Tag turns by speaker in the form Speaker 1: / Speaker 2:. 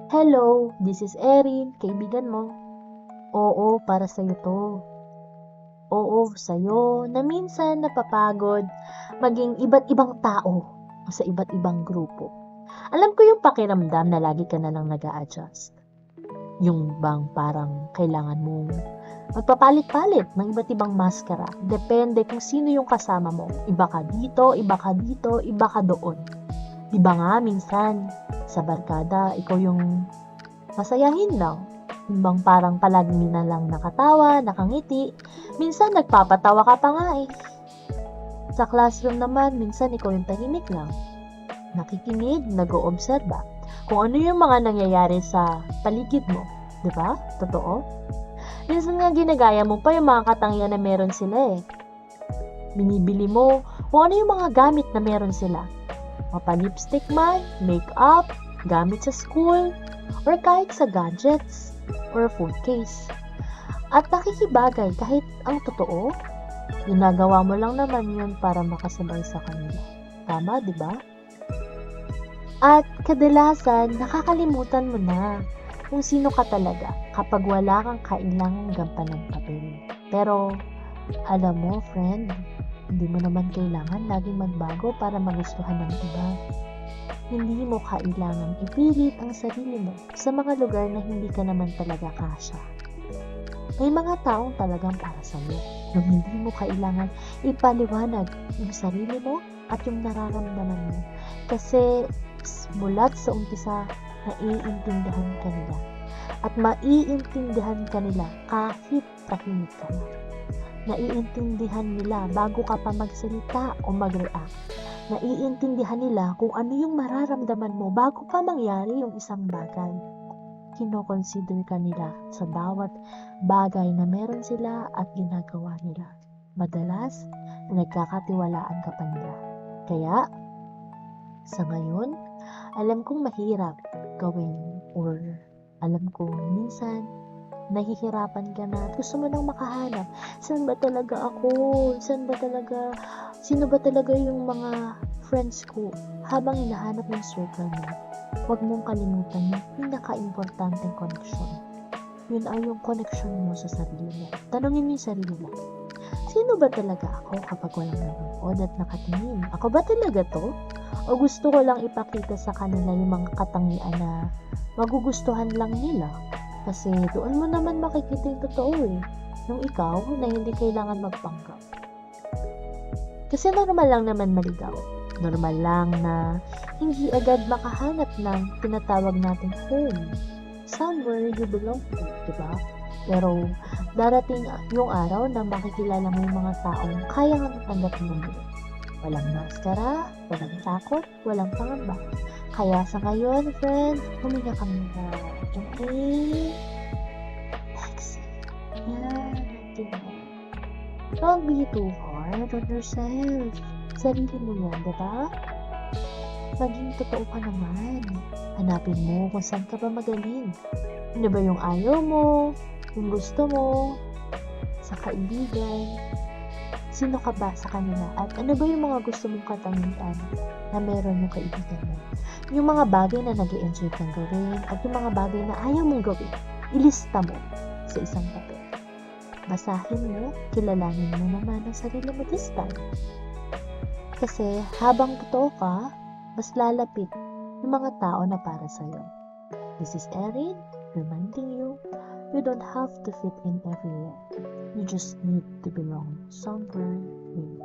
Speaker 1: Hello, this is Erin, kaibigan mo. Oo, para sa'yo to. Oo, sa'yo na minsan napapagod maging iba't ibang tao sa iba't ibang grupo. Alam ko yung pakiramdam na lagi ka na lang nag-a-adjust. Yung bang parang kailangan mong magpapalit-palit ng iba't ibang maskara. Depende kung sino yung kasama mo. Iba ka dito, iba ka dito, iba ka doon. Diba nga minsan sa barkada, ikaw yung masayahin lang. Bang parang palagi na lang nakatawa, nakangiti. Minsan nagpapatawa ka pa nga eh. Sa classroom naman, minsan ikaw yung tahimik lang. Nakikinig, nag-oobserba. Kung ano yung mga nangyayari sa paligid mo. Diba? Totoo? Minsan nga ginagaya mo pa yung mga katangian na meron sila eh. Binibili mo kung ano yung mga gamit na meron sila. Mapa-lipstick man, make-up, gamit sa school, or kahit sa gadgets or phone case. At nakikibagay kahit ang totoo, ginagawa mo lang naman yun para makasabay sa kanila. Tama, di ba? At kadalasan, nakakalimutan mo na kung sino ka talaga kapag wala kang kailangang gampanan papel. Pero, alam mo, friend, hindi mo naman kailangan laging magbago para magustuhan ng iba. Hindi mo kailangang ipilit ang sarili mo sa mga lugar na hindi ka naman talaga kasya. May mga taong talagang para sa'yo, nung hindi mo kailangan ipaliwanag yung sarili mo at yung nararamdaman mo. Kasi mulat sa umpisa, naiintindihan ka nila. At maiintindihan ka nila kahit tahimik ka na. Naiintindihan nila bago ka pa magsalita o mag-react. Naiintindihan nila kung ano yung mararamdaman mo bago pa mangyari yung isang bagay. Kino-consider ka nila sa bawat bagay na meron sila at ginagawa nila. Madalas, nagkakatiwalaan ka pa nila. Kaya, sa ngayon, alam kong mahirap gawin or alam kong minsan, nahihirapan ka na at gusto mo nang makahanap. Saan ba talaga ako? Sino ba talaga yung mga friends ko? Habang hinahanap ng circle mo, huwag mong kalimutan yung pinaka-importanteng connection. Yun ay yung connection mo sa sarili mo. Tanungin mo yung sarili mo. Sino ba talaga ako kapag walang nanonood at nakatingin? Ako ba talaga to? O gusto ko lang ipakita sa kanila yung mga katangian na magugustuhan lang nila? Kasi doon mo naman makikita yung totoo eh. Yung ikaw na hindi kailangan magpanggap. Kasi normal lang naman maligaw. Normal lang na hindi agad makahanap ng tinatawag nating home. Somewhere you belong to, diba? Pero darating yung araw na makikilala mo yung mga taong kaya nga tanggapin mo. Walang maskara, walang takot, walang pangamba. Kaya sa ngayon, friend, huminga ka muna. Okay? Exhale. Yan. Tingnan. Don't be too hard on yourself. Sarili mo yan, diba? Maging totoo ka naman. Hanapin mo kung saan ka ba magaling. Ano ba yung ayaw mo? Yung gusto mo? Sa kaibigan? Sino ka ba sa kanila? At ano ba yung mga gusto mong katangian na meron yung kaibigan mo? Yung mga bagay na nag-i-enjoy kang gawin at yung mga bagay na ayaw mong gawin, ilista mo sa isang papel. Basahin mo, kilalanin mo naman ang sarili mo this time. Kasi habang totoo ka, mas lalapit yung mga tao na para sa'yo. This is Erin, reminding you, you don't have to fit in everywhere. You just need to belong somewhere new.